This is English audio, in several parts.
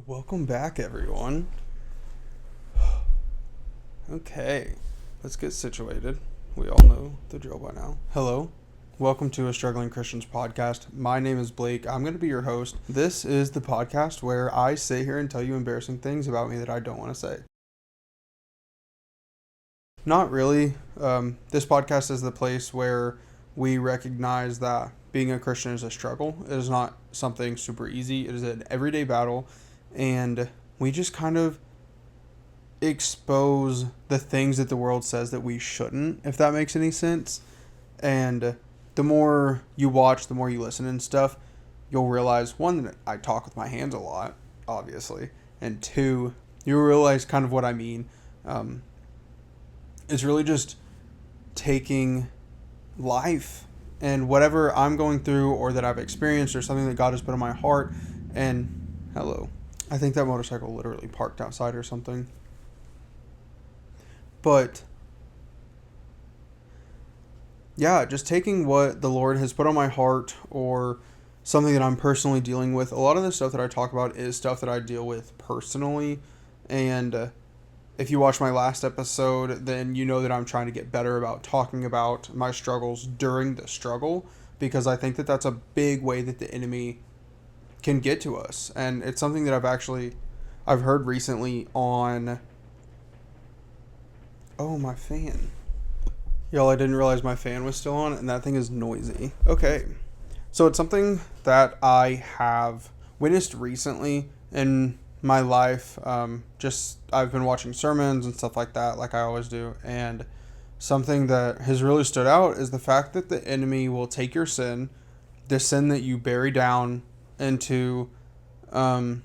Welcome back, everyone. Okay, let's get situated. We all know the drill by now. Hello, welcome to a Struggling Christians podcast. My name is Blake. I'm going to be your host. This is the podcast where I sit here and tell you embarrassing things about me that I don't want to say. Not really. This podcast is the place where we recognize that being a Christian is a struggle. It is not something super easy. It is an everyday battle, and we just kind of expose the things that the world says that we shouldn't, if that makes any sense. And the more you watch, the more you listen and stuff, you'll realize, one, that I talk with my hands a lot, obviously, and two, you'll realize kind of what I mean. It's really just taking life and whatever I'm going through or that I've experienced or something that God has put in my heart. And hello, I think that motorcycle literally parked outside or something. But yeah, just taking what the Lord has put on my heart or something that I'm personally dealing with. A lot of the stuff that I talk about is stuff that I deal with personally. And if you watch my last episode, then you know that I'm trying to get better about talking about my struggles during the struggle, because I think that that's a big way that the enemy can get to us. And it's something that I've heard recently on... Oh, my fan. Y'all, I didn't realize my fan was still on, and that thing is noisy. Okay. So it's something that I have witnessed recently in my life. I've been watching sermons and stuff like that, like I always do. And something that has really stood out is the fact that the enemy will take your sin, the sin that you bury down into the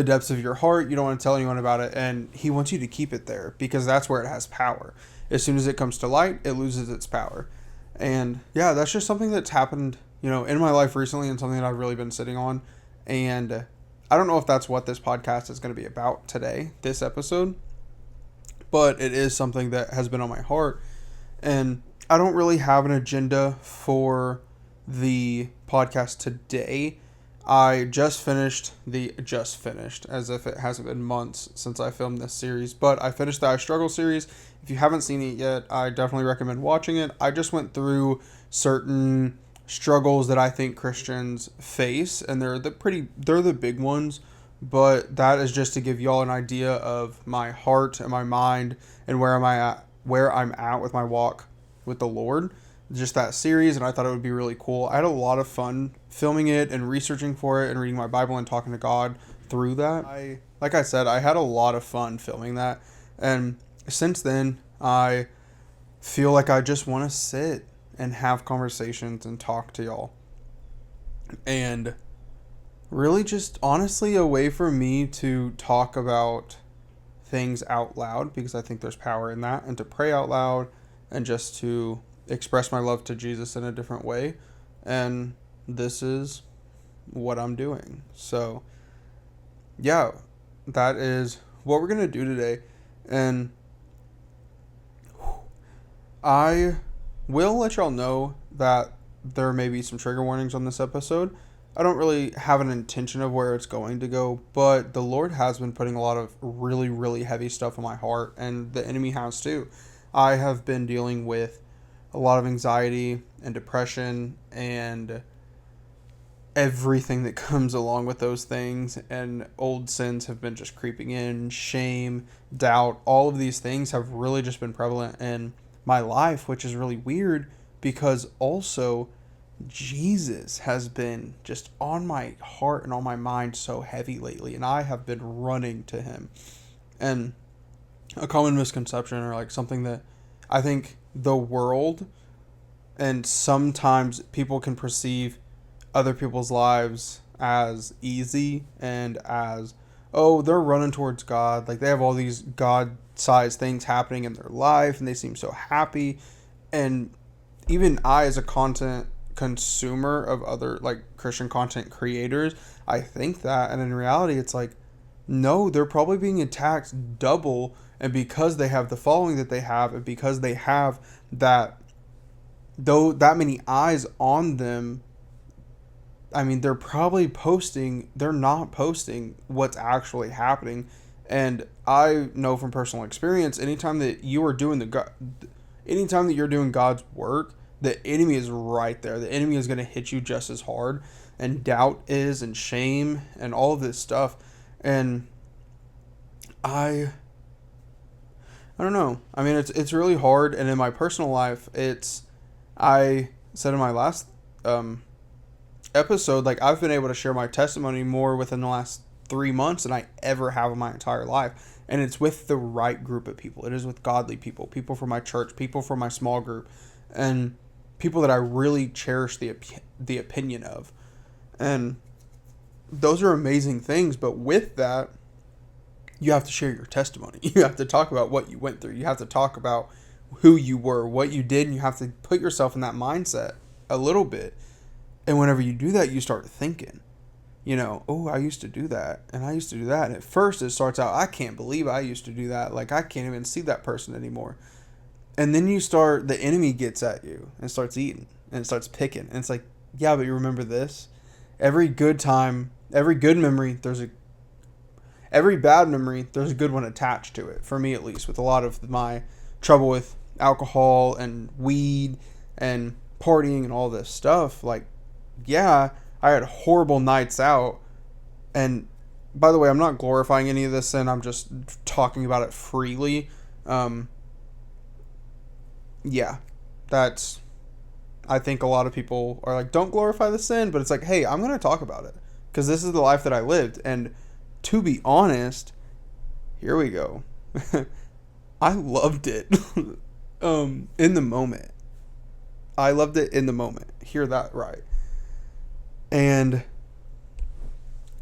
depths of your heart. You don't want to tell anyone about it, and he wants you to keep it there because that's where it has power. As soon as it comes to light, it loses its power. And yeah, that's just something that's happened, in my life recently, and something that I've really been sitting on. And I don't know if that's what this podcast is going to be about today, this episode, but it is something that has been on my heart. And I don't really have an agenda for the podcast today. I just finished, as if it hasn't been months since I filmed this series, but I finished the I Struggle series. If you haven't seen it yet, I definitely recommend watching it. I just went through certain struggles that I think Christians face, and they're the big ones, but that is just to give y'all an idea of my heart and my mind and where I'm at with my walk with the Lord. Just that series, and I thought it would be really cool. I had a lot of fun filming it and researching for it and reading my Bible and talking to God through that. Like I said, I had a lot of fun filming that, and since then, I feel like I just want to sit and have conversations and talk to y'all. And really just honestly a way for me to talk about things out loud, because I think there's power in that, and to pray out loud and just to express my love to Jesus in a different way. And this is what I'm doing. So yeah, that is what we're going to do today. And I will let y'all know that there may be some trigger warnings on this episode. I don't really have an intention of where it's going to go, but the Lord has been putting a lot of really, really heavy stuff on my heart, and the enemy has too. I have been dealing with a lot of anxiety and depression and everything that comes along with those things, and old sins have been just creeping in. Shame, doubt, all of these things have really just been prevalent in my life, which is really weird because also Jesus has been just on my heart and on my mind so heavy lately, and I have been running to him. And a common misconception, or like something that I think the world and sometimes people can perceive other people's lives as easy and as, oh, they're running towards God. Like they have all these God-sized things happening in their life and they seem so happy. And even I, as a content consumer of other like Christian content creators, I think that. And in reality, it's like, no, they're probably being attacked double. And because they have the following that they have, and because they have that many eyes on them, I mean, they're not posting what's actually happening. And I know from personal experience, anytime that you're doing God's work, the enemy is right there. The enemy is going to hit you just as hard, and doubt is, and shame, and all of this stuff. And I don't know. I mean, it's really hard. And in my personal life, I said in my last episode, like, I've been able to share my testimony more within the last 3 months than I ever have in my entire life. And it's with the right group of people. It is with godly people, people from my church, people from my small group, and people that I really cherish the opinion of. And those are amazing things. But with that, you have to share your testimony. You have to talk about what you went through. You have to talk about who you were, what you did, and you have to put yourself in that mindset a little bit. And whenever you do that, you start thinking, oh, I used to do that, and I used to do that. And at first it starts out, I can't believe I used to do that. Like, I can't even see that person anymore. And then the enemy gets at you and starts eating and starts picking. And it's like, yeah, but you remember this? Every good memory, every bad memory, there's a good one attached to it. For me, at least, with a lot of my trouble with alcohol and weed and partying and all this stuff. Like, yeah, I had horrible nights out. And by the way, I'm not glorifying any of this sin. I'm just talking about it freely. Yeah, I think a lot of people are like, don't glorify the sin. But it's like, hey, I'm going to talk about it because this is the life that I lived. And to be honest, here we go. I loved it in the moment. I loved it in the moment. Hear that right. And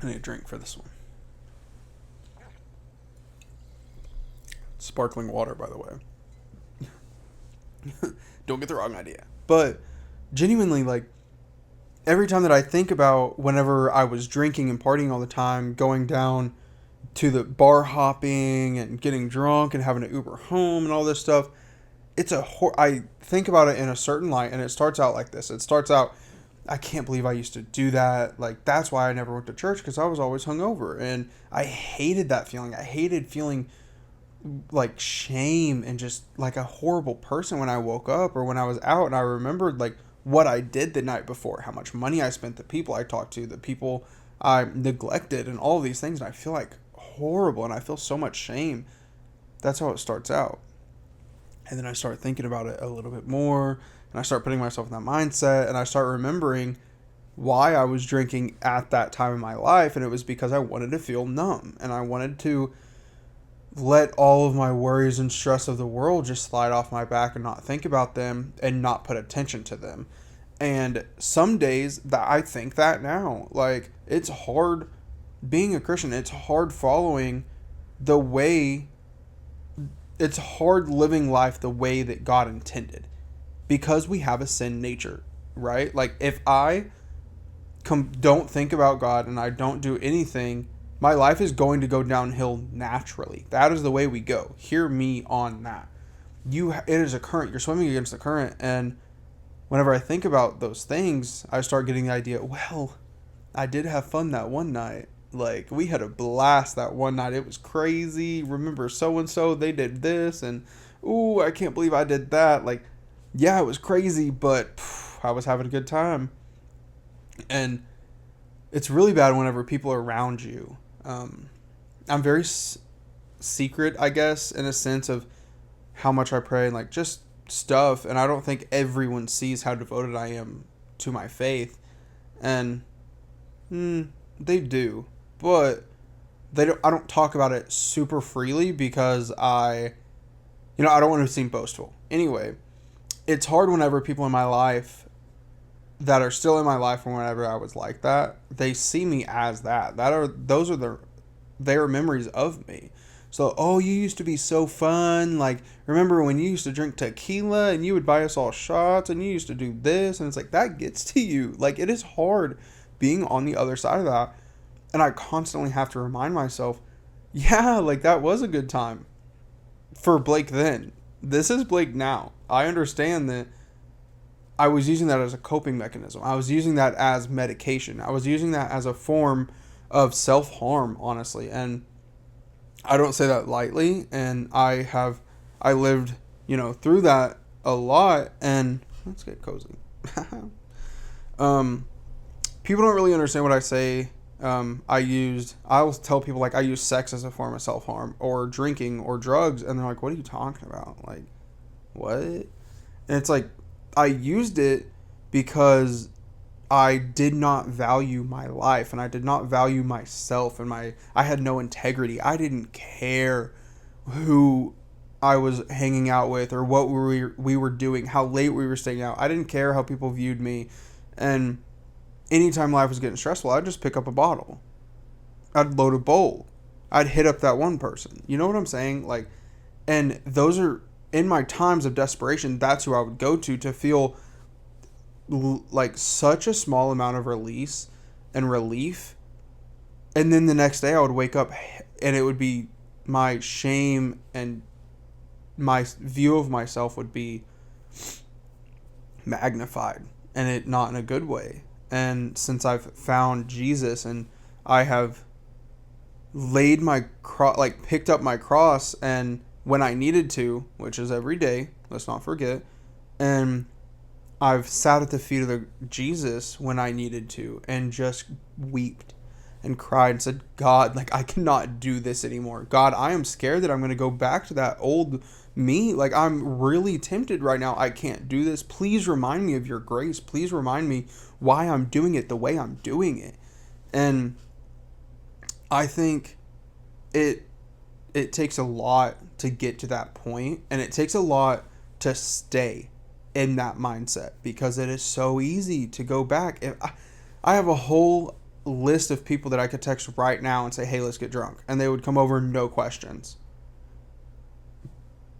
I need a drink for this one. Sparkling water, by the way. Don't get the wrong idea. But genuinely, like, every time that I think about whenever I was drinking and partying all the time, going down to the bar hopping and getting drunk and having to Uber home and all this stuff, I think about it in a certain light, and it starts out like this. It starts out, I can't believe I used to do that. Like, that's why I never went to church, because I was always hungover, and I hated that feeling. I hated feeling like shame and just like a horrible person when I woke up or when I was out. And I remembered like what I did the night before, how much money I spent, the people I talked to, the people I neglected, and all of these things. And I feel like horrible, and I feel so much shame. That's how it starts out. And then I start thinking about it a little bit more, and I start putting myself in that mindset, and I start remembering why I was drinking at that time in my life. And it was because I wanted to feel numb, and I wanted to let all of my worries and stress of the world just slide off my back and not think about them and not put attention to them. And some days that I think that now, like, it's hard being a Christian. It's hard following the way, it's hard living life the way that God intended, because we have a sin nature, right? Like, if I don't think about God and I don't do anything, my life is going to go downhill naturally. That is the way we go. Hear me on that. It is a current. You're swimming against the current. And whenever I think about those things, I start getting the idea, well, I did have fun that one night. Like, we had a blast that one night. It was crazy. Remember so-and-so, they did this. And, ooh, I can't believe I did that. Like, yeah, it was crazy, but I was having a good time. And it's really bad whenever people are around you. I'm very secret, I guess, in a sense of how much I pray and like just stuff. And I don't think everyone sees how devoted I am to my faith. And they do, but I don't talk about it super freely because I don't want to seem boastful. Anyway, it's hard whenever people in my life that are still in my life from whenever I was like that, they see me as that. Those are their memories of me. So, oh, you used to be so fun. Like, remember when you used to drink tequila and you would buy us all shots and you used to do this? And it's like, that gets to you. Like, it is hard being on the other side of that. And I constantly have to remind myself, yeah, like, that was a good time for Blake then. This is Blake now. I understand that I was using that as a coping mechanism. I was using that as medication. I was using that as a form of self-harm, honestly. And I don't say that lightly. And I lived, through that a lot. And let's get cozy. People don't really understand what I say. I will tell people, like, I use sex as a form of self-harm, or drinking, or drugs. And they're like, what are you talking about? Like, what? And it's like, I used it because I did not value my life, and I did not value myself, and I had no integrity. I didn't care who I was hanging out with, or what we were doing, how late we were staying out. I didn't care how people viewed me. And anytime life was getting stressful, I'd just pick up a bottle. I'd load a bowl. I'd hit up that one person. You know what I'm saying? Like, and those are, in my times of desperation, that's who I would go to feel like such a small amount of release and relief. And then the next day I would wake up and it would be my shame, and my view of myself would be magnified, and it not in a good way. And since I've found Jesus, and I have laid my picked up my cross, and when I needed to, which is every day, let's not forget, and I've sat at the feet of Jesus when I needed to, and just wept and cried and said, God, like, I cannot do this anymore. God, I am scared that I'm going to go back to that old me. Like, I'm really tempted right now. I can't do this. Please remind me of your grace. Please remind me why I'm doing it the way I'm doing it. And I think it takes a lot to get to that point, and it takes a lot to stay in that mindset, because it is so easy to go back. I have a whole list of people that I could text right now and say, hey, let's get drunk, and they would come over, no questions.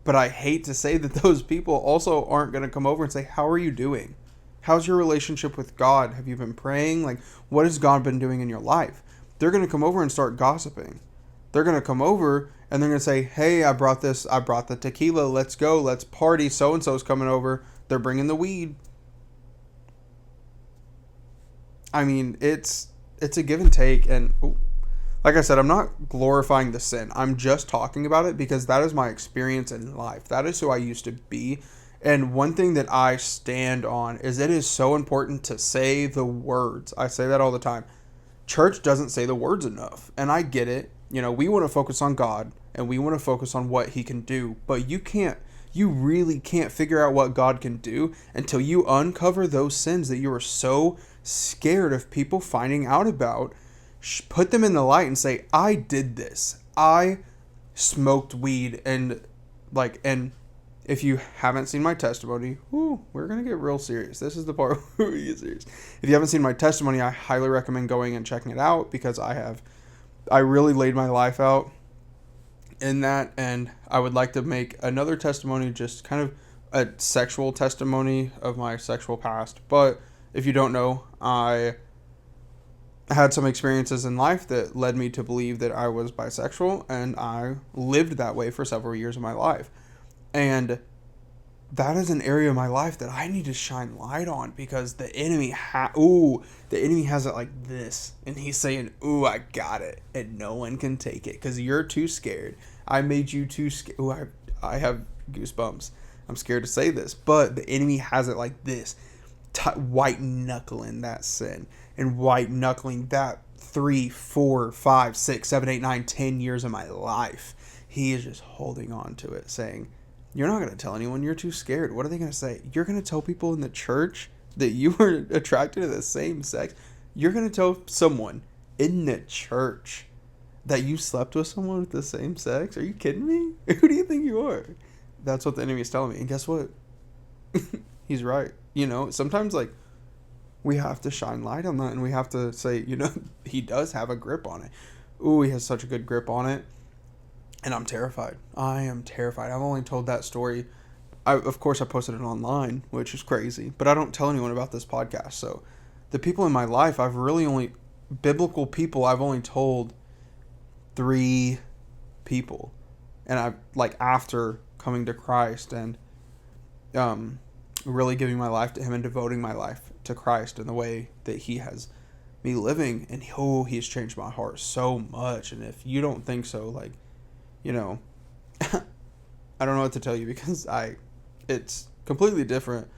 But I hate to say that those people also aren't going to come over and say, how are you doing? How's your relationship with God? Have you been praying? Like, what has God been doing in your life? They're going to come over and start gossiping. They're going to come over and they're going to say, hey, I brought the tequila. Let's go. Let's party. So-and-so's coming over. They're bringing the weed. I mean, it's a give and take. And like I said, I'm not glorifying the sin. I'm just talking about it because that is my experience in life. That is who I used to be. And one thing that I stand on is it is so important to say the words. I say that all the time. Church doesn't say the words enough. And I get it. We want to focus on God, and we want to focus on what he can do. But you really can't figure out what God can do until you uncover those sins that you are so scared of people finding out about. Put them in the light and say, I did this. I smoked weed. And if you haven't seen my testimony, we're going to get real serious. This is the part where we get serious. If you haven't seen my testimony, I highly recommend going and checking it out, because I really laid my life out in that. And I would like to make another testimony, just kind of a sexual testimony of my sexual past. But if you don't know, I had some experiences in life that led me to believe that I was bisexual, and I lived that way for several years of my life. And that is an area of my life that I need to shine light on, because the enemy has it like this, and he's saying, I got it, and no one can take it because you're too scared. I made you too scared. I have goosebumps. I'm scared to say this, but the enemy has it like this, white knuckling that sin, and white knuckling that 3, 4, 5, 6, 7, 8, 9, 10 years of my life. He is just holding on to it, saying, you're not going to tell anyone, you're too scared. What are they going to say? You're going to tell people in the church that you were attracted to the same sex? You're going to tell someone in the church that you slept with someone with the same sex? Are you kidding me? Who do you think you are? That's what the enemy is telling me. And guess what? He's right. Sometimes we have to shine light on that, and we have to say, he does have a grip on it. He has such a good grip on it. And I'm terrified. I am terrified. I've only told that story. Of course, I posted it online, which is crazy. But I don't tell anyone about this podcast. So the people in my life, biblical people, I've only told 3 people. And after coming to Christ and really giving my life to him and devoting my life to Christ in the way that he has me living. And he's changed my heart so much. And if you don't think so, like, you know, I don't know what to tell you, because it's completely different.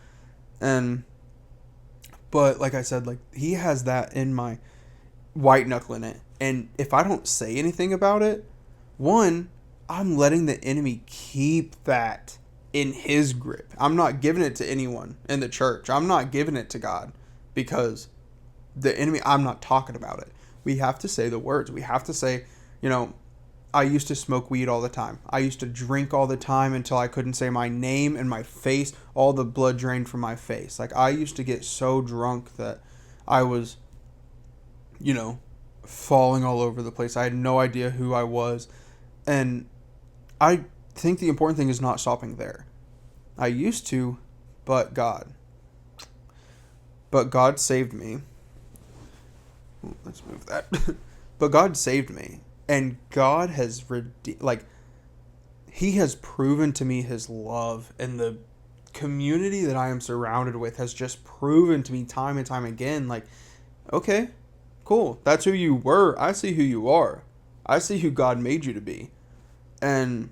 But like I said, like, he has that in my white knuckling it. And if I don't say anything about it, one, I'm letting the enemy keep that in his grip. I'm not giving it to anyone in the church. I'm not giving it to God, because the enemy, I'm not talking about it. We have to say the words. We have to say, you know, I used to smoke weed all the time. I used to drink all the time until I couldn't say my name, and my face, all the blood drained from my face. Like, I used to get so drunk that I was, you know, falling all over the place. I had no idea who I was. And I think the important thing is not stopping there. I used to, but God saved me. Let's move that. But God saved me. And God has he has proven to me his love, and the community that I am surrounded with has just proven to me time and time again, like, okay, cool, that's who you were. I see who you are. I see who God made you to be. And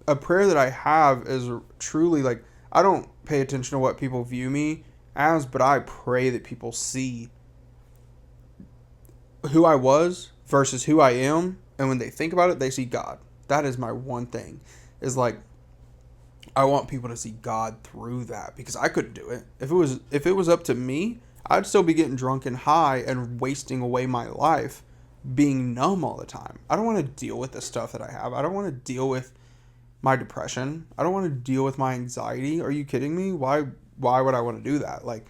a prayer that I have is truly, like, I don't pay attention to what people view me as, but I pray that people see who I was versus who I am. And when they think about it, they see God. That is my one thing, is like, I want people to see God through that, because I couldn't do it. If it was up to me, I'd still be getting drunk and high and wasting away my life being numb all the time. I don't want to deal with the stuff that I have. I don't want to deal with my depression. I don't want to deal with my anxiety. Are you kidding me? Why would I want to do that? Like,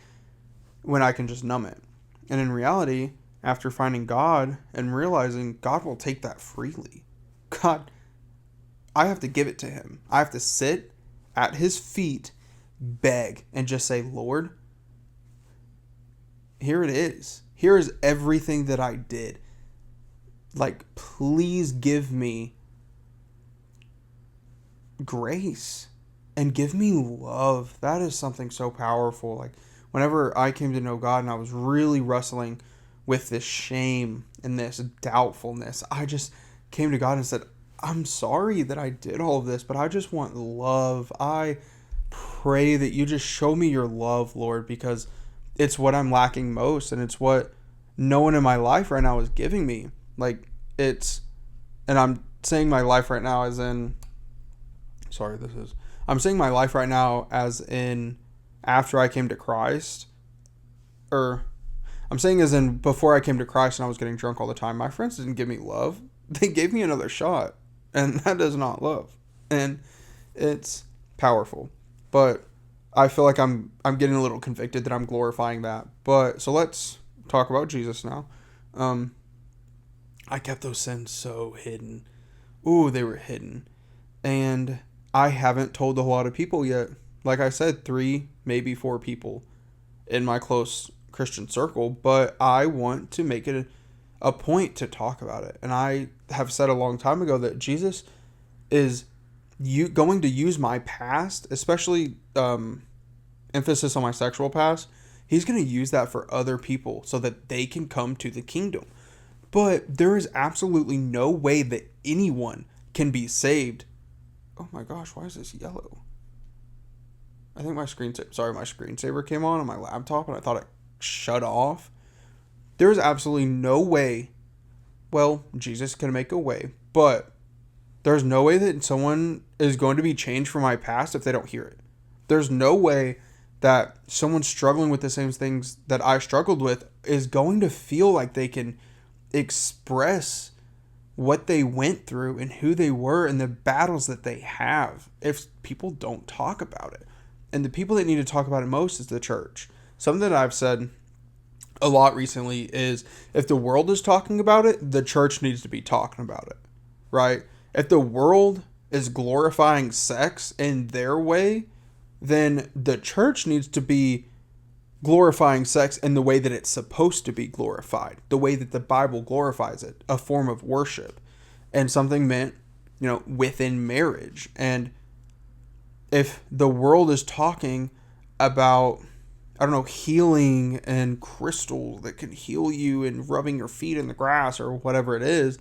when I can just numb it. And in reality, after finding God and realizing God will take that freely. God, I have to give it to him. I have to sit at his feet, beg, and just say, Lord, here it is. Here is everything that I did. Like, please give me grace and give me love. That is something so powerful. Like, whenever I came to know God and I was really wrestling with this shame and this doubtfulness, I just came to God and said, I'm sorry that I did all of this, but I just want love. I pray that you just show me your love, Lord, because it's what I'm lacking most, and it's what no one in my life right now is giving me. Like, and I'm saying my life right now as in, I'm saying my life right now as in after I came to Christ, or I'm saying as in before I came to Christ and I was getting drunk all the time. My friends didn't give me love. They gave me another shot, and that is not love. And it's powerful, but I feel like I'm getting a little convicted that I'm glorifying that. But so let's talk about Jesus now. I kept those sins so hidden. Ooh, they were hidden. And I haven't told a whole lot of people yet. Like I said, 3, maybe 4 people in my close Christian circle, but I want to make it a point to talk about it. And I have said a long time ago that Jesus is going to use my past, especially emphasis on my sexual past. He's going to use that for other people so that they can come to the kingdom. But there is absolutely no way that anyone can be saved. Oh my gosh, why is this yellow? I think my screensaver came on my laptop and I thought it shut off. There is absolutely no way. Well, Jesus can make a way, but there's no way that someone is going to be changed from my past if they don't hear it. There's no way that someone struggling with the same things that I struggled with is going to feel like they can express what they went through and who they were and the battles that they have if people don't talk about it. And the people that need to talk about it most is the church. Something that I've said a lot recently is, if the world is talking about it, the church needs to be talking about it, right? If the world is glorifying sex in their way, then the church needs to be glorifying sex in the way that it's supposed to be glorified, the way that the Bible glorifies it, a form of worship, and something meant, within marriage. And if the world is talking about, I don't know, healing and crystals that can heal you and rubbing your feet in the grass or whatever it is.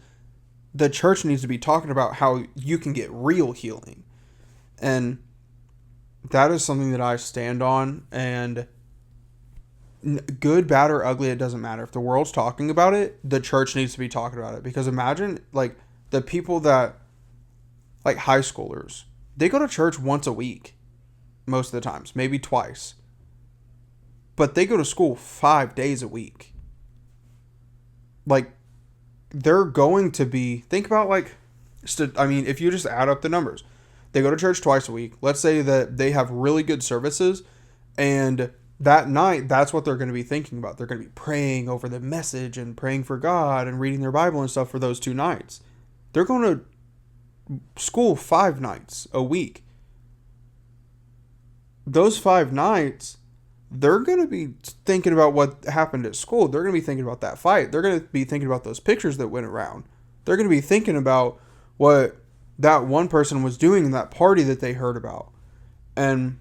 The church needs to be talking about how you can get real healing. And that is something that I stand on. And good, bad, or ugly, it doesn't matter. If the world's talking about it, the church needs to be talking about it. Because imagine, like, the people that, like high schoolers, they go to church once a week, most of the times, maybe twice. But they go to school 5 days a week. Like, they're going to be, think about, like, I mean, if you just add up the numbers, they go to church twice a week. Let's say that they have really good services, and that night, that's what they're going to be thinking about. They're going to be praying over the message and praying for God and reading their Bible and stuff for those 2 nights. They're going to school 5 nights a week. Those 5 nights, they're going to be thinking about what happened at school. They're going to be thinking about that fight. They're going to be thinking about those pictures that went around. They're going to be thinking about what that one person was doing in that party that they heard about. And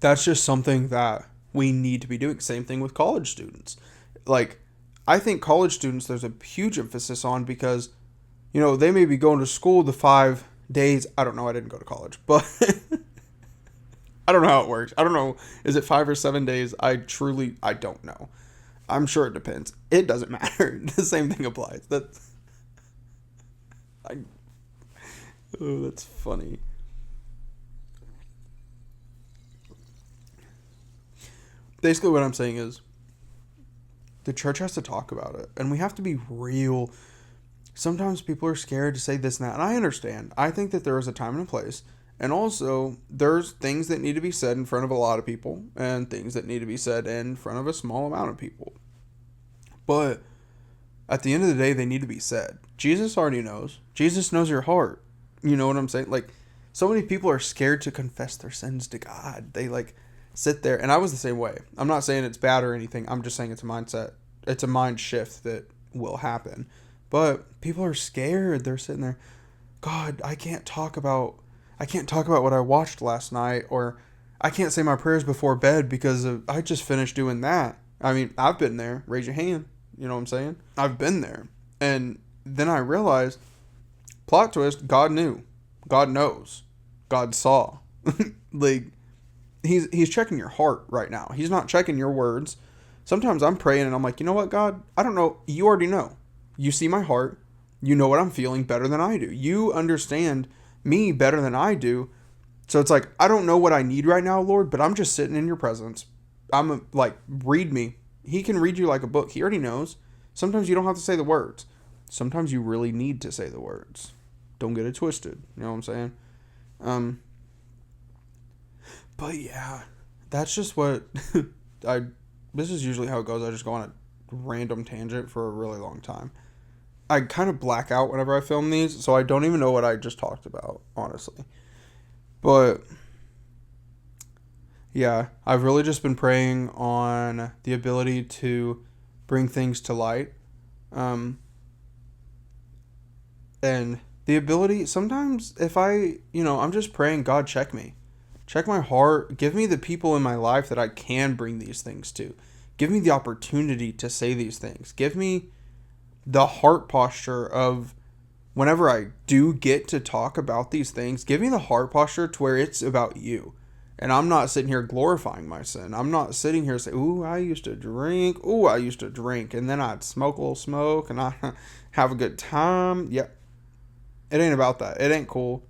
that's just something that we need to be doing. Same thing with college students. Like, I think college students, there's a huge emphasis on, because, you know, they may be going to school the 5 days. I don't know. I didn't go to college, but I don't know how it works. I don't know. Is it 5 or 7 days? I don't know. I'm sure it depends. It doesn't matter. The same thing applies. That's funny. Basically what I'm saying is the church has to talk about it, and we have to be real. Sometimes people are scared to say this and that, and I understand. I think that there is a time and a place. And also, there's things that need to be said in front of a lot of people and things that need to be said in front of a small amount of people. But at the end of the day, they need to be said. Jesus already knows. Jesus knows your heart. You know what I'm saying? Like, so many people are scared to confess their sins to God. They, like, sit there. And I was the same way. I'm not saying it's bad or anything. I'm just saying it's a mindset. It's a mind shift that will happen. But people are scared. They're sitting there, God, I can't talk about what I watched last night, or I can't say my prayers before bed because I just finished doing that. I mean, I've been there. Raise your hand. You know what I'm saying? I've been there. And then I realized, plot twist, God knew. God knows. God saw. Like, he's checking your heart right now. He's not checking your words. Sometimes I'm praying and I'm like, you know what, God? I don't know. You already know. You see my heart. You know what I'm feeling better than I do. You understand me better than I do. So it's like, I don't know what I need right now, Lord, but I'm just sitting in your presence. I'm like, read me. He can read you like a book. He already knows. Sometimes you don't have to say the words. Sometimes you really need to say the words. Don't get it twisted. You know what I'm saying? But yeah, that's just what this is usually how it goes. I just go on a random tangent for a really long time. I kind of black out whenever I film these, so I don't even know what I just talked about, honestly. But yeah, I've really just been praying on the ability to bring things to light. And the ability, sometimes if I'm just praying, God, check me. Check my heart. Give me the people in my life that I can bring these things to. Give me the opportunity to say these things. Give me the heart posture of whenever I do get to talk about these things, give me the heart posture to where it's about you. And I'm not sitting here glorifying my sin. I'm not sitting here saying, ooh, I used to drink. Ooh, I used to drink. And then I'd smoke a little smoke and I have a good time. Yep. It ain't about that. It ain't cool.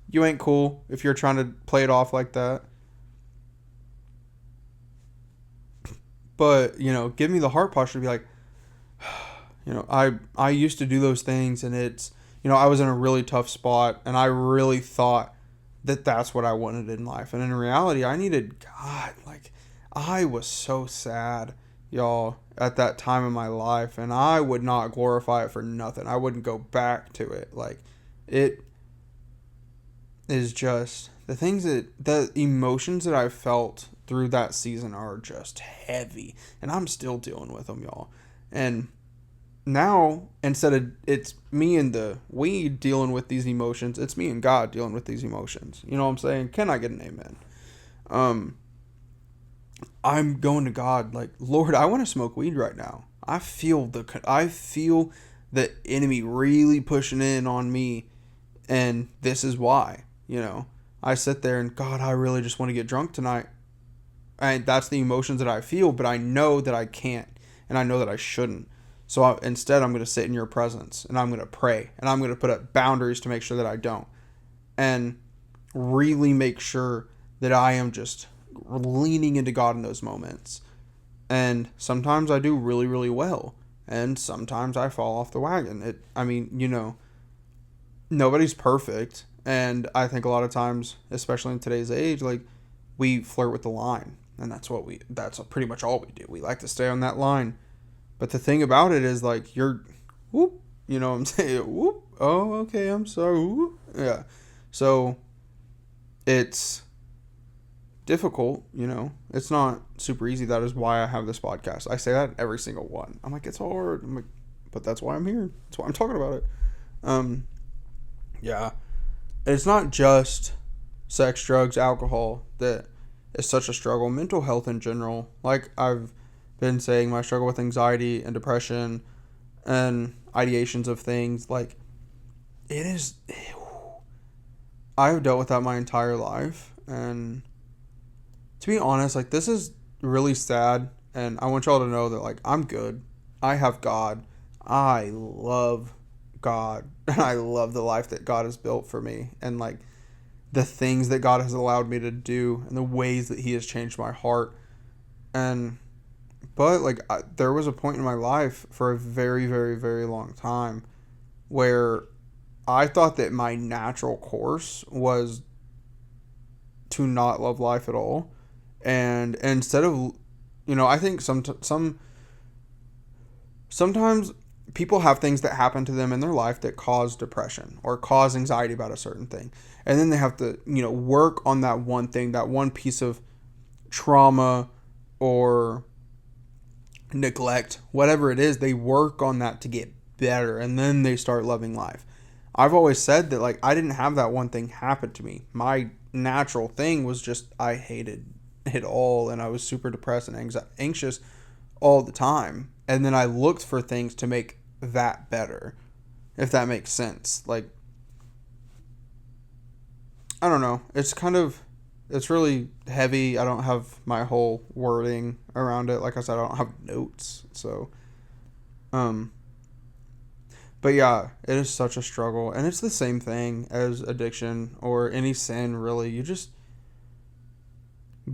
You ain't cool if you're trying to play it off like that. But, give me the heart posture to be like, I used to do those things, and it's, I was in a really tough spot, and I really thought that that's what I wanted in life. And in reality, I needed God. Like, I was so sad, y'all, at that time in my life, and I would not glorify it for nothing. I wouldn't go back to it. Like, it is just, the emotions that I felt through that season are just heavy, and I'm still dealing with them, y'all. And now, instead of it's me and the weed dealing with these emotions, it's me and God dealing with these emotions. You know what I'm saying? Can I get an amen? I'm going to God like, Lord, I want to smoke weed right now. I feel the enemy really pushing in on me, and this is why, I sit there and, God, I really just want to get drunk tonight. And that's the emotions that I feel, but I know that I can't, and I know that I shouldn't. So instead, I'm going to sit in your presence, and I'm going to pray, and I'm going to put up boundaries to make sure that I don't, and really make sure that I am just leaning into God in those moments. And sometimes I do really, really well, and sometimes I fall off the wagon. Nobody's perfect, and I think a lot of times, especially in today's age, like, we flirt with the line, and that's pretty much all we do. We like to stay on that line. But the thing about it is, like, whoop, you know what I'm saying? Whoop, oh, okay, I'm sorry, whoop. Yeah. So, it's difficult, It's not super easy. That is why I have this podcast. I say that in every single one. I'm like, it's hard. I'm like, but that's why I'm here. That's why I'm talking about it. Yeah. It's not just sex, drugs, alcohol that is such a struggle. Mental health in general. Like I've been saying, my struggle with anxiety and depression and ideations of things, like, it is... I've dealt with that my entire life, and to be honest, like, this is really sad, and I want y'all to know that, like, I'm good. I have God. I love God, and I love the life that God has built for me, and, like, the things that God has allowed me to do, and the ways that He has changed my heart. But, like, there was a point in my life for a very, very, very long time where I thought that my natural course was to not love life at all. And instead of, I think sometimes people have things that happen to them in their life that cause depression or cause anxiety about a certain thing. And then they have to, work on that one thing, that one piece of trauma or neglect, whatever it is, they work on that to get better, and then they start loving life. I've always said that, like, I didn't have that one thing happen to me. My natural thing was just I hated it all, and I was super depressed and anxious all the time. And then I looked for things to make that better, if that makes sense. Like, I don't know. It's really heavy. I don't have my whole wording around it. Like I said, I don't have notes. So, but yeah, it is such a struggle. And it's the same thing as addiction or any sin, really. You just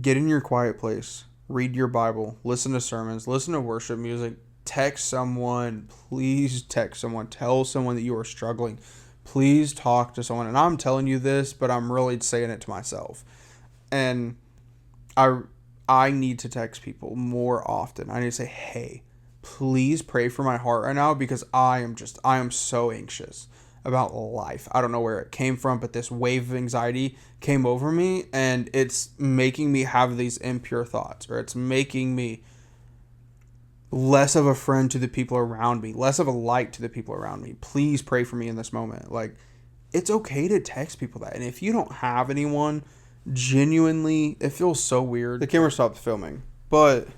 get in your quiet place, read your Bible, listen to sermons, listen to worship music, text someone, please text someone, tell someone that you are struggling, please talk to someone. And I'm telling you this, but I'm really saying it to myself. And I need to text people more often. I need to say, hey, please pray for my heart right now, because I am so anxious about life. I don't know where it came from, but this wave of anxiety came over me, and it's making me have these impure thoughts, or it's making me less of a friend to the people around me, less of a light to the people around me. Please pray for me in this moment. Like, it's okay to text people that. And if you don't have anyone, genuinely, it feels so weird. The camera stopped filming, but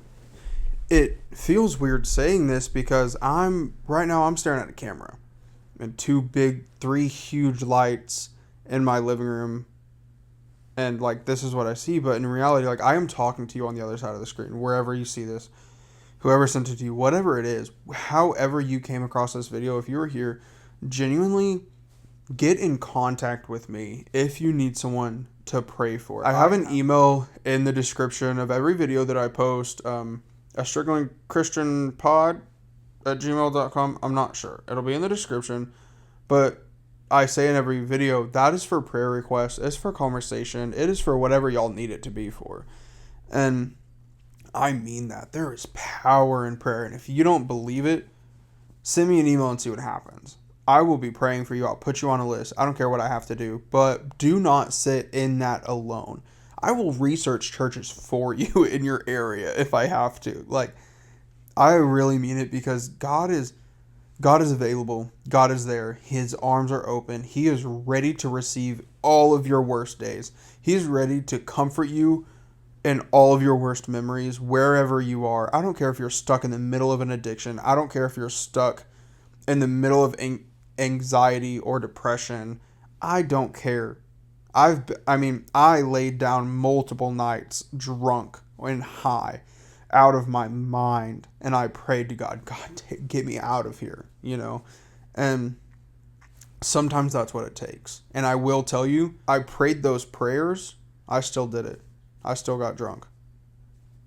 it feels weird saying this because right now I'm staring at a camera and three huge lights in my living room, and like, this is what I see. But in reality, like, I am talking to you on the other side of the screen, wherever you see this, whoever sent it to you, whatever it is, however you came across this video. If you're here, genuinely get in contact with me if you need someone to pray for. I have an email in the description of every video that I post, Astrugglingchristianpod at gmail.com. I'm not sure. It'll be in the description. But I say in every video, that is for prayer requests. It's for conversation. It is for whatever y'all need it to be for. And I mean that. There is power in prayer. And if you don't believe it, send me an email and see what happens. I will be praying for you. I'll put you on a list. I don't care what I have to do. But do not sit in that alone. I will research churches for you in your area if I have to. Like, I really mean it, because God is available. God is there. His arms are open. He is ready to receive all of your worst days. He's ready to comfort you in all of your worst memories, wherever you are. I don't care if you're stuck in the middle of an addiction. I don't care if you're stuck in the middle of anxiety or depression. I don't care. I laid down multiple nights drunk and high out of my mind, and I prayed to God, get me out of here, and sometimes that's what it takes. And I will tell you, I prayed those prayers. I still did it. I still got drunk.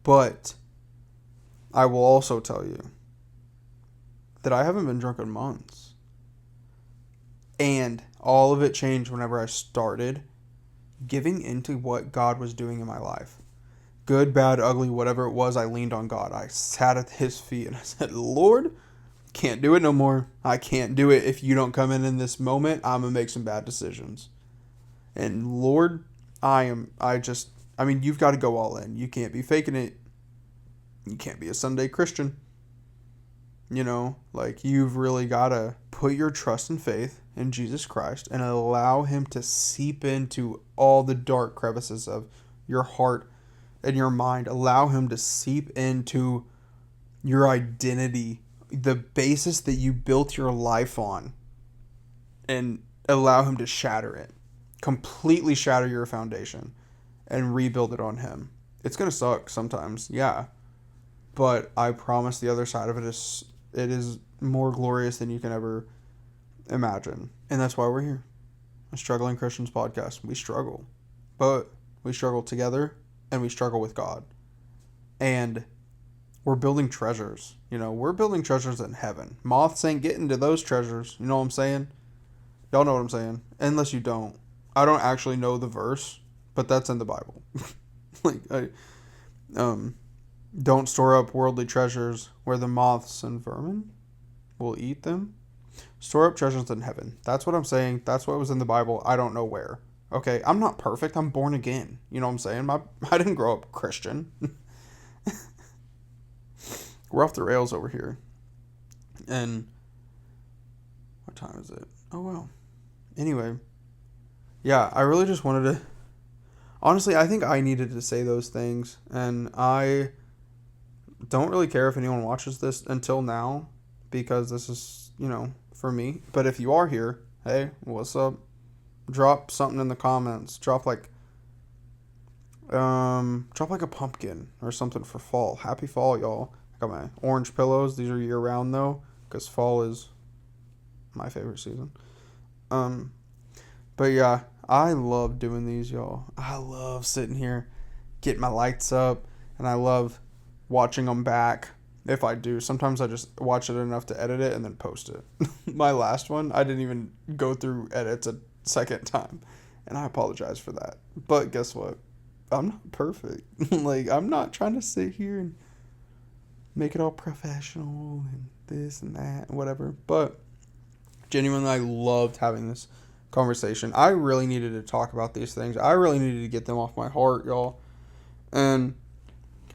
But I will also tell you that I haven't been drunk in months. And all of it changed whenever I started giving into what God was doing in my life. Good, bad, ugly, whatever it was, I leaned on God. I sat at his feet and I said, Lord, can't do it no more. I can't do it. If you don't come in this moment, I'm going to make some bad decisions. And Lord, you've got to go all in. You can't be faking it. You can't be a Sunday Christian. You've really got to put your trust and faith in Jesus Christ and allow him to seep into all the dark crevices of your heart and your mind. Allow him to seep into your identity, the basis that you built your life on, and allow him to shatter it. Completely shatter your foundation and rebuild it on him. It's going to suck sometimes, yeah. But I promise the other side of it is more glorious than you can ever imagine. And that's why we're here. A Struggling Christians podcast. We struggle. But we struggle together and we struggle with God. And we're building treasures. We're building treasures in heaven. Moths ain't getting to those treasures. You know what I'm saying? Y'all know what I'm saying. Unless you don't. I don't actually know the verse, but that's in the Bible. Don't store up worldly treasures where the moths and vermin will eat them. Store up treasures in heaven. That's what I'm saying. That's what was in the Bible. I don't know where. Okay, I'm not perfect. I'm born again. You know what I'm saying? I didn't grow up Christian. We're off the rails over here. And what time is it? Oh, well. Anyway. Yeah, I really just wanted to... Honestly, I think I needed to say those things. And I don't really care if anyone watches this until now. Because this is, for me. But if you are here, hey, what's up? Drop something in the comments. Drop like a pumpkin or something for fall. Happy fall, y'all. I got my orange pillows. These are year round though, because fall is my favorite season. But yeah, I love doing these, y'all. I love sitting here, getting my lights up, and I love watching them back. If I do, sometimes I just watch it enough to edit it and then post it. My last one, I didn't even go through edits a second time, and I apologize for that. But guess what? I'm not perfect. I'm not trying to sit here and make it all professional and this and that and whatever. But genuinely, I loved having this conversation. I really needed to talk about these things. I really needed to get them off my heart, y'all. And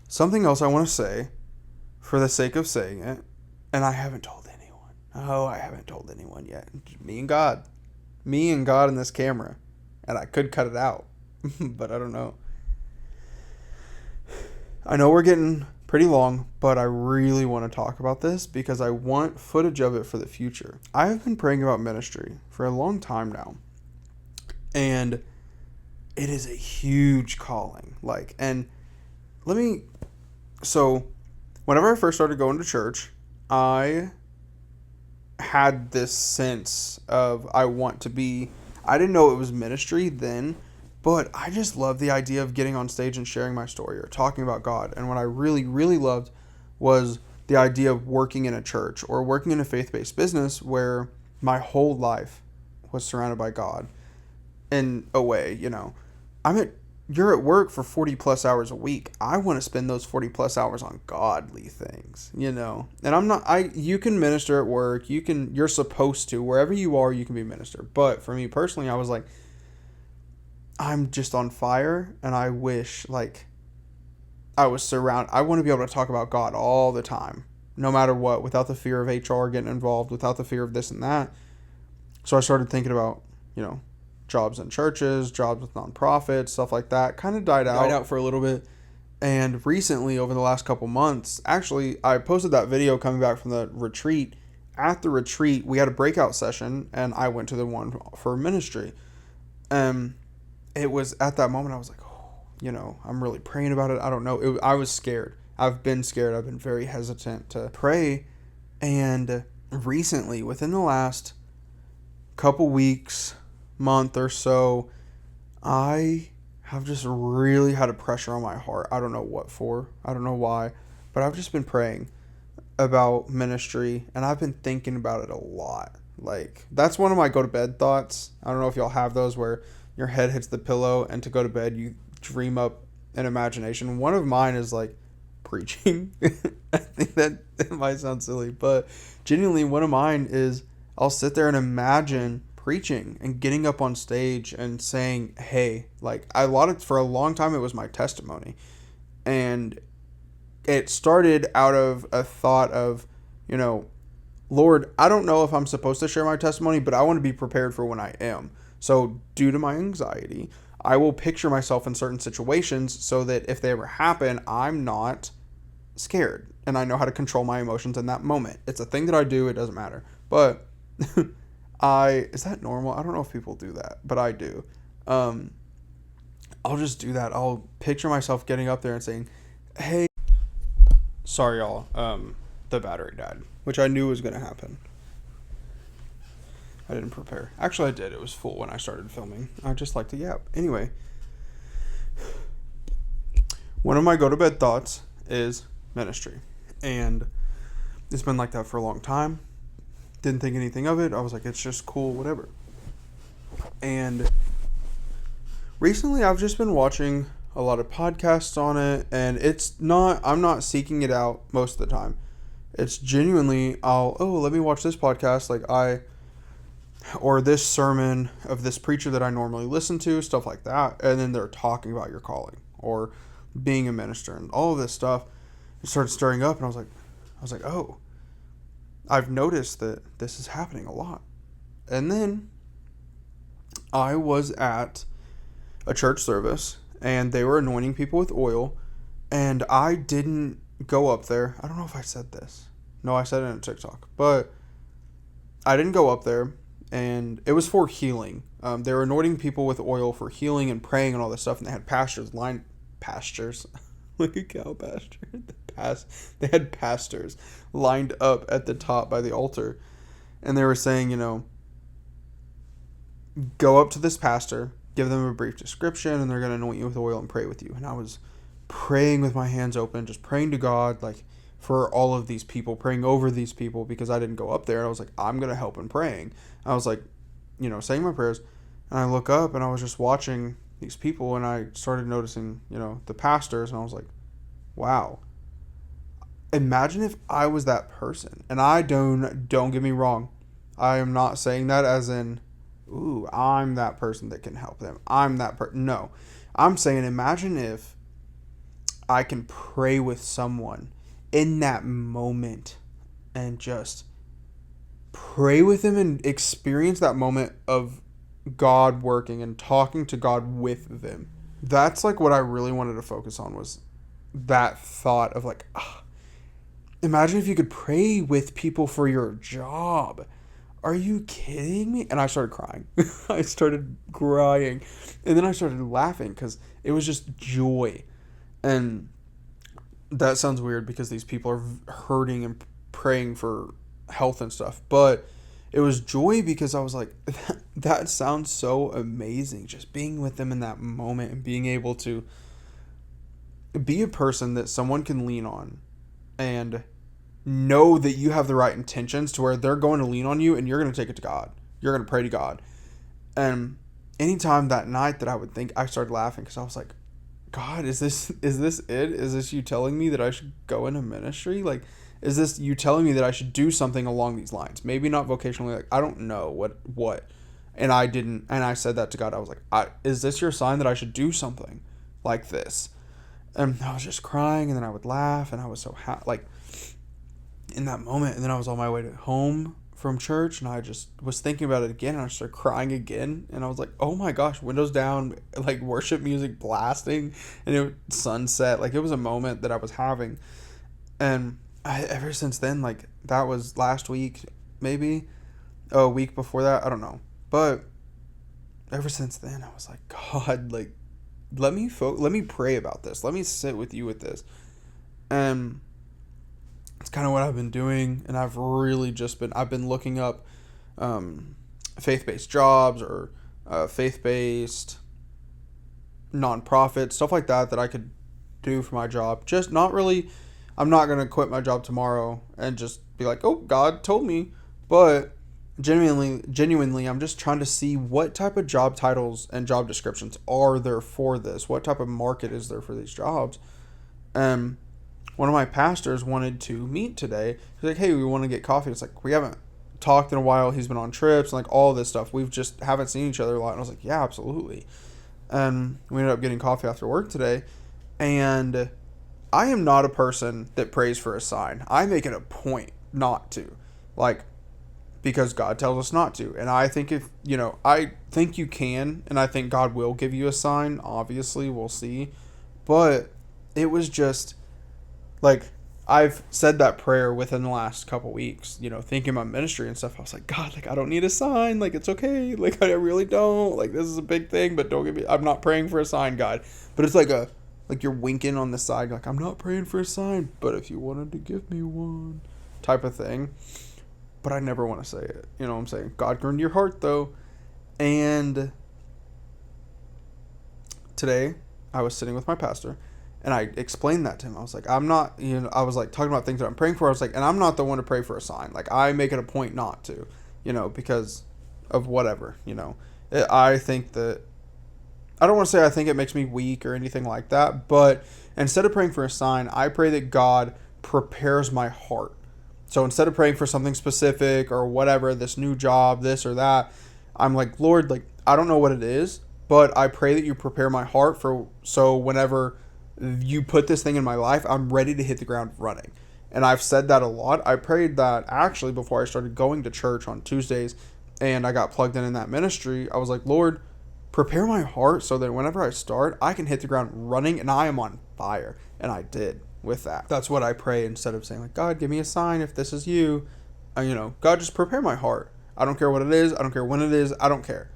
something else I want to say, for the sake of saying it, and I haven't told anyone. Oh, I haven't told anyone yet. Me and God in this camera. And I could cut it out, but I don't know. I know we're getting pretty long, but I really want to talk about this because I want footage of it for the future. I have been praying about ministry for a long time now, and it is a huge calling. So whenever I first started going to church, I had this sense of I didn't know it was ministry then, but I just loved the idea of getting on stage and sharing my story or talking about God. And what I really, really loved was the idea of working in a church or working in a faith-based business where my whole life was surrounded by God in a way, you're at work for 40 plus hours a week. I want to spend those 40 plus hours on godly things, and you can minister at work. You're supposed to, wherever you are, you can be a minister. But for me personally, I was like, I'm just on fire, and I wish I was surrounded. I want to be able to talk about God all the time, no matter what, without the fear of HR getting involved, without the fear of this and that. So I started thinking about, jobs in churches, jobs with nonprofits, stuff like that. Kind of died out for a little bit. And recently, over the last couple months, actually, I posted that video coming back from the retreat. At the retreat, we had a breakout session, and I went to the one for ministry. It was at that moment I was like, oh, I'm really praying about it. I don't know. I was scared. I've been scared. I've been very hesitant to pray. And recently, within the last couple weeks, month or so, I have just really had a pressure on my heart. I don't know what for. I don't know why. But I've just been praying about ministry, and I've been thinking about it a lot. Like, that's one of my go to bed thoughts. I don't know if y'all have those where your head hits the pillow and to go to bed you dream up an imagination. One of mine is like preaching. I think that it might sound silly, but genuinely one of mine is I'll sit there and imagine preaching and getting up on stage and saying, hey, like for a long time it was my testimony. And it started out of a thought of, Lord, I don't know if I'm supposed to share my testimony, but I want to be prepared for when I am. So due to my anxiety, I will picture myself in certain situations so that if they ever happen, I'm not scared and I know how to control my emotions in that moment. It's a thing that I do. It doesn't matter. But is that normal? I don't know if people do that, but I do. I'll just do that. I'll picture myself getting up there and saying, hey, sorry, y'all. The battery died, which I knew was going to happen. I didn't prepare. Actually, I did. It was full when I started filming. I just like to yap. Anyway, one of my go-to-bed thoughts is ministry. And it's been like that for a long time. Didn't think anything of it. I was like, it's just cool, whatever. And recently, I've just been watching a lot of podcasts on it. And I'm not seeking it out most of the time. It's genuinely, let me watch this podcast. Or this sermon of this preacher that I normally listen to, stuff like that. And then they're talking about your calling or being a minister and all of this stuff. It started stirring up and I was like, oh, I've noticed that this is happening a lot. And then I was at a church service and they were anointing people with oil and I didn't go up there. I don't know if I said this. No, I said it in TikTok, but I didn't go up there. And it was for healing. They were anointing people with oil for healing and praying and all this stuff. And they had pastors. Like a cow pasture. They had pastors lined up at the top by the altar. And they were saying, go up to this pastor, give them a brief description, and they're going to anoint you with oil and pray with you. And I was praying with my hands open, just praying to God, like, for all of these people, praying over these people because I didn't go up there. And I was like, I'm going to help in praying. I was like, saying my prayers. And I look up and I was just watching these people and I started noticing, the pastors. And I was like, wow. Imagine if I was that person. And I don't get me wrong. I am not saying that as in, ooh, I'm that person that can help them. I'm that person. No. I'm saying imagine if I can pray with someone in that moment and just pray with them and experience that moment of God working and talking to God with them. That's like what I really wanted to focus on, was that thought of like, imagine if you could pray with people for your job. Are you kidding me? And I started crying. I started crying. And then I started laughing because it was just joy. And that sounds weird because these people are hurting and praying for health and stuff. But it was joy because I was like, that sounds so amazing. Just being with them in that moment and being able to be a person that someone can lean on and know that you have the right intentions to where they're going to lean on you and you're going to take it to God. You're going to pray to God. And anytime that night that I started laughing because I was like, God, is this it? Is this you telling me that I should go into ministry? Like, is this you telling me that I should do something along these lines? Maybe not vocationally, like, I don't know what. And I didn't, and I said that to God. I was like, is this your sign that I should do something like this? And I was just crying, and then I would laugh, and I was so in that moment. And then I was on my way to home from church, and I just was thinking about it again, and I started crying again, and I was like, oh my gosh, windows down, like worship music blasting, and it was sunset. Like, it was a moment that I was having, and ever since then, like, that was last week, maybe a week before that, I don't know, but ever since then, I was like, God, like, let me pray about this, let me sit with you with this. And it's kind of what I've been doing, and I've been looking up faith-based jobs, or faith-based nonprofits, stuff like that I could do for my job. Just not really, I'm not going to quit my job tomorrow and just be like, oh, God told me, but genuinely, I'm just trying to see what type of job titles and job descriptions are there for this, what type of market is there for these jobs. One of my pastors wanted to meet today. He's like, hey, we want to get coffee. It's like, we haven't talked in a while. He's been on trips and like all this stuff. We've just haven't seen each other a lot. And I was like, yeah, absolutely. And we ended up getting coffee after work today. And I am not a person that prays for a sign. I make it a point not to. Like, because God tells us not to. And I think I think you can, and I think God will give you a sign. Obviously, we'll see. But it was just, like, I've said that prayer within the last couple weeks, thinking about ministry and stuff. I was like, God, like, I don't need a sign. Like, it's okay. Like, I really don't. Like, this is a big thing, but I'm not praying for a sign, God. But it's like you're winking on the side, like, I'm not praying for a sign, but if you wanted to give me one, type of thing. But I never want to say it. You know what I'm saying? God grew into your heart, though. And today, I was sitting with my pastor, and I explained that to him. I was like, I'm not, I was like talking about things that I'm praying for. I was like, and I'm not the one to pray for a sign. Like, I make it a point not to, because of whatever, I think that, I don't want to say I think it makes me weak or anything like that, but instead of praying for a sign, I pray that God prepares my heart. So instead of praying for something specific or whatever, this new job, this or that, I'm like, Lord, like, I don't know what it is, but I pray that you prepare my heart so whenever you put this thing in my life, I'm ready to hit the ground running. And I've said that a lot. I prayed that actually before I started going to church on Tuesdays and I got plugged in that ministry. I was like, Lord, prepare my heart so that whenever I start, I can hit the ground running and I am on fire. And I did with that. That's what I pray instead of saying, like, God, give me a sign if this is you. God, just prepare my heart. I don't care what it is. I don't care when it is. I don't care.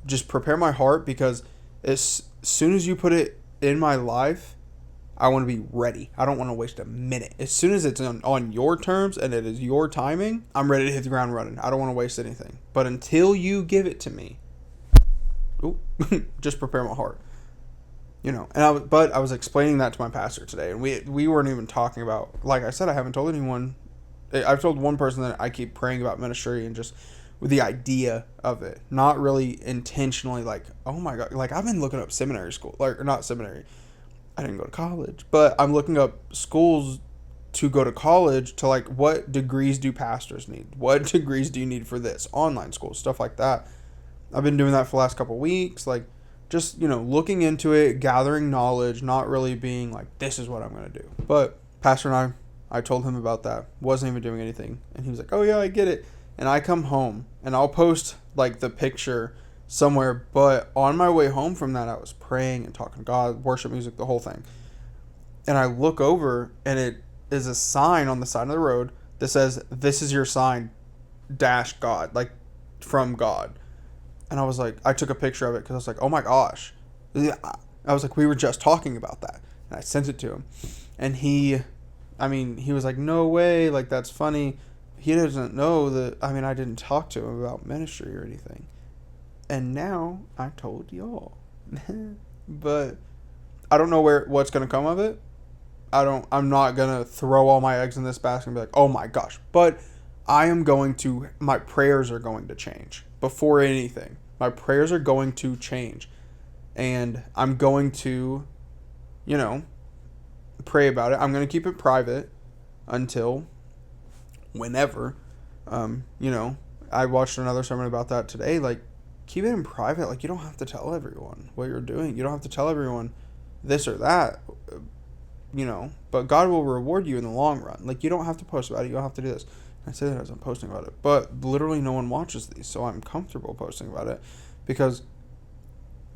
Just prepare my heart, because as soon as you put it in my life, I want to be ready. I don't want to waste a minute. As soon as it's on your terms and it is your timing, I'm ready to hit the ground running. I don't want to waste anything. But until you give it to me, just prepare my heart. But I was explaining that to my pastor today, and we weren't even talking about, like I said, I haven't told anyone. I've told one person that I keep praying about ministry and just with the idea of it, not really intentionally like, oh my God, like I've been looking up seminary school, like, or not seminary. I didn't go to college, but I'm looking up schools to go to college to, like, what degrees do pastors need? What degrees do you need for this? Online school, stuff like that. I've been doing that for the last couple of weeks, like, just, looking into it, gathering knowledge, not really being like, this is what I'm going to do. But Pastor and I told him about that, wasn't even doing anything. And he was like, oh yeah, I get it. And I come home and I'll post like the picture somewhere. But on my way home from that, I was praying and talking to God, worship music, the whole thing. And I look over and it is a sign on the side of the road that says, this is your sign, -God, like from God. And I was like, I took a picture of it because I was like, oh my gosh. I was like, we were just talking about that. And I sent it to him. And he was like, no way. Like, that's funny. He doesn't know that, I didn't talk to him about ministry or anything. And now I told y'all. But I don't know what's going to come of it. I'm not going to throw all my eggs in this basket and be like, oh my gosh. But my prayers are going to change before anything. My prayers are going to change. And I'm going to, pray about it. I'm going to keep it private until whenever. I watched another sermon about that today. Like, keep it in private. Like, you don't have to tell everyone what you're doing. You don't have to tell everyone this or that. But God will reward you in the long run. Like, you don't have to post about it. You don't have to do this. I say that as I'm posting about it, but literally no one watches these, so I'm comfortable posting about it because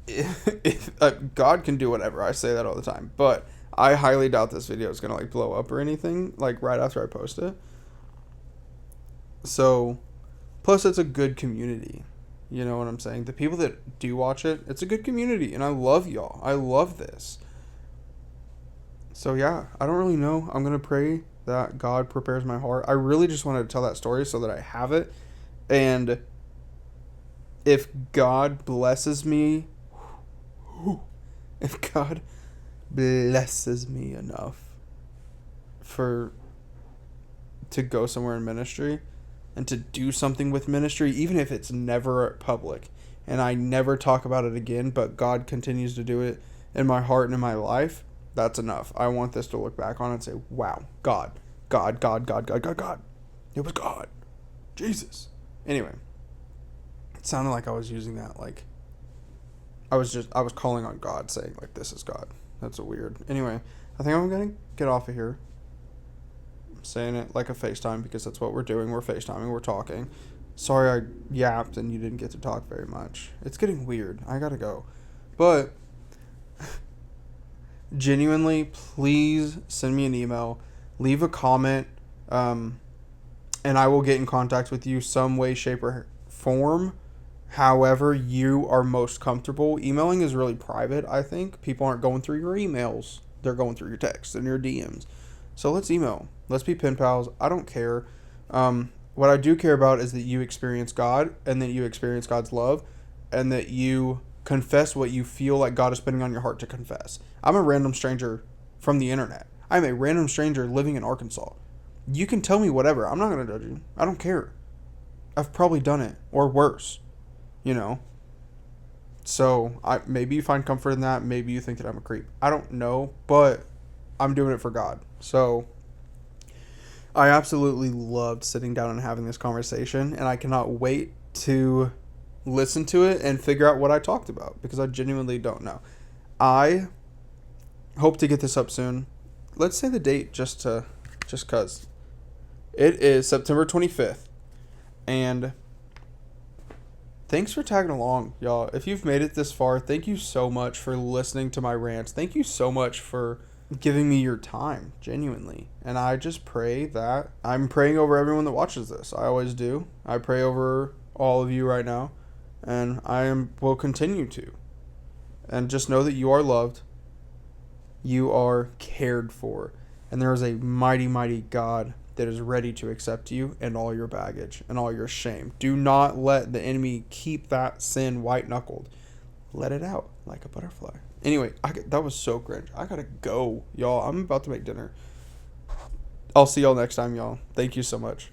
if God can do whatever. I say that all the time, but I highly doubt this video is gonna like blow up or anything like right after I post it. So, plus it's a good community. You know what I'm saying? The people that do watch it, it's a good community, and I love y'all. I love this. So yeah, I don't really know. I'm gonna pray that God prepares my heart. I really just wanted to tell that story so that I have it, and if God blesses me, if God blesses me enough to go somewhere in ministry and to do something with ministry, even if it's never public and I never talk about it again, but God continues to do it in my heart and in my life, that's enough. I want this to look back on and say, wow, God. It was God. Jesus. Anyway, it sounded like I was using that like I was calling on God, saying like this is God. That's a weird. Anyway, I think I'm gonna get off of here. I'm saying it like a FaceTime because that's what we're doing. We're FaceTiming, we're talking. Sorry I yapped and you didn't get to talk very much. It's getting weird. I gotta go. But genuinely, please send me an email, leave a comment, and I will get in contact with you some way, shape, or form. However you are most comfortable. Emailing is really private, I think. People aren't going through your emails. They're going through your texts and your DMs. So let's email. Let's be pen pals. I don't care. What I do care about is that you experience God and that you experience God's love and that you confess what you feel like God is putting on your heart to confess. I'm a random stranger from the internet. I'm a random stranger living in Arkansas. You can tell me whatever. I'm not going to judge you. I don't care. I've probably done it or worse. You know, so maybe you find comfort in that. Maybe you think that I'm a creep. I don't know, but I'm doing it for God. So I absolutely loved sitting down and having this conversation, and I cannot wait to listen to it and figure out what I talked about because I genuinely don't know. I hope to get this up soon. Let's say the date just cause it is September 25th, and thanks for tagging along, y'all. If you've made it this far, thank you so much for listening to my rants. Thank you so much for giving me your time, genuinely. And I just pray that I'm praying over everyone that watches this. I always do. I pray over all of you right now, and will continue to. And just know that you are loved. You are cared for. And there is a mighty, mighty God that is ready to accept you and all your baggage and all your shame. Do not let the enemy keep that sin white-knuckled. Let it out like a butterfly. Anyway, that was so cringe. I gotta go, y'all. I'm about to make dinner. I'll see y'all next time, y'all. Thank you so much.